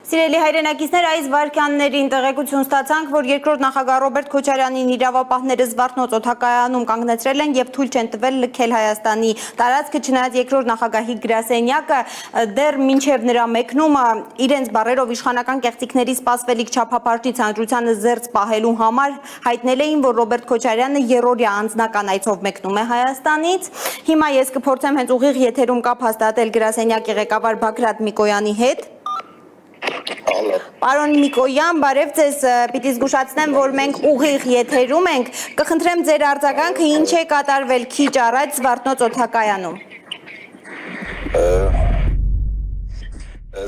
Սիրելի հայրենակիցներ, այս վարքյաններին տեղեկություն ստացանք, որ երկրորդ նախագահ Ռոբերտ Քոչարյանին իրավապահները Զվարթնոց օդակայանում կանգնեցրել են եւ թույլ չեն տվել լքել Հայաստանի տարածքը, չնայած երկրորդ նախագահի գրասենյակը դեռ մինչեւ նրա մեկնումը իրենց բառերով իշխանական կեղծիքների սպասվելիք չափապարտի ցանկությանը զերծ պահելու համար հայտնել էին, որ Ռոբերտ Քոչարյանը երրորդյա անձնական այցով մեկնում է Հայաստանից։ Հիմա ես կփորձեմ հենց ուղիղ եթերում կապ հաստատել գրասենյակի ղեկավար Բագրատ Միկոյանի հետ։ Պարոն Միկոյան, բարև ձեզ, պիտի զգուշացնեմ, որ մենք ուղիղ եթերում ենք, կխնդրեմ ձեր արձագանքը ինչ է կատարվել քիչ առաջ Զվարթնոց օդակայանում։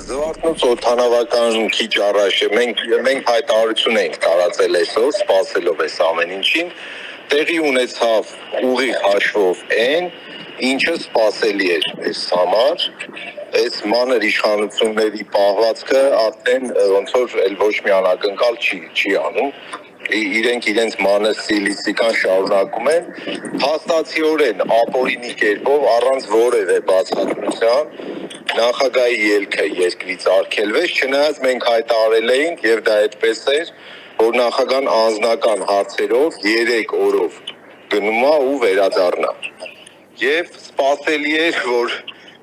Զվարթնոց օդանավական քիչ առաջ մենք հայտարարություն ենք տարածել այսօր, սպասելով այս ամեն ինչին, տեղի ունեցավ ուղիղ հաշվով այն, ինչը սպասելի էր այս համար, այս մանր իշխանությունների պահվածքը արդեն ոնց որ էլ ոչ մի անակնկալ չի անում, իրենք իրենց մանր ստիլիստիկան շարունակում են, հաստատիորեն ապօրինի կերպով առանց որևէ բացատրության նախագահի ելքը երկրից արգելվեց, չնայած մենք հայտարարել էինք եւ դա այդպես էր, որ նախագահան անձնական հարցերով 3 օրով գնում է ու վերադառնա։ Եվ սպասելի էր, որ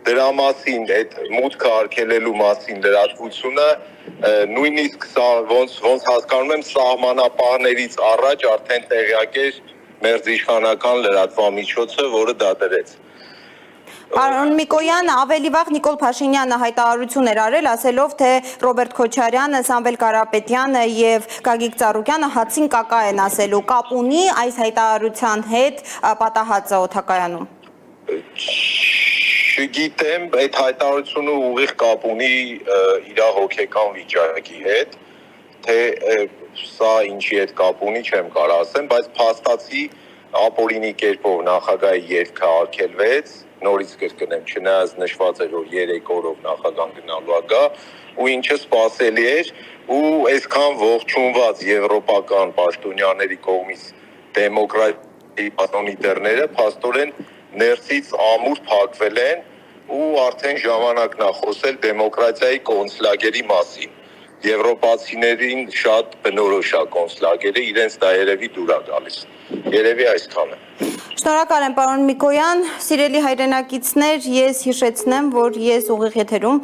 դրա մասին, այդ մուտքը արգելելու մասին լրատվությունը նույնիսկ ոնց հասկանում եմ սահմանապահներից առաջ արդեն տեղյակ էր մերձիշխանական լրատվամիջոցը, որը դա դրեց։ Պարոն Միկոյան, ավելի վաղ Նիկոլ Փաշինյանը հայտարարություն էր արել, ասելով, թե Ռոբերտ Քոչարյանը, Սամվել Կարապետյանը եւ Գագիկ Ծառուկյանը հացին կակա են ասելու, կապ ունի այս հայտարարության հետ պատահածը օդակայանում։ Չգիտեմ, այդ հայտարարությունը ուղիղ կապ ունի իր հոգեկան վիճակի հետ, թե սա ինչի հետ կապ ունի, չեմ կարող ասեմ, բայց փաստացի ապօրինի կերպով նախագահի ելքը արգելվեց, նորից կրկնեմ, չնայած նշված էր, որ 3 օրով նախագահան գնալու գա, ու ինչը սպասելի էր, ու այսքան ողջունված եվրոպական պաշտոնյաների կողմից դեմոկրատիայի պատոնիտերները փաստորեն ներսից ամուր փակվել են ու արդեն ժամանակն է խոսել դեմոկրատիայի կոնցլագերի մասին։ Եվրոպացիներին շատ բնորոշ է կոնցլագերը, իրենց դա երևի դուր է գալիս։ Երևի այսքանը։ Շնորհակալ եմ, պարոն Միկոյան, սիրելի հայրենակիցներ, ես հիշեցնեմ, որ ես ուղիղ եթերում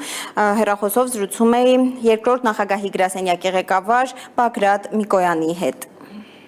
հեռախոսով զրուցում էի երկրորդ նախագահի գրասենյակի ղեկավար Բագրատ Միկոյանի հետ։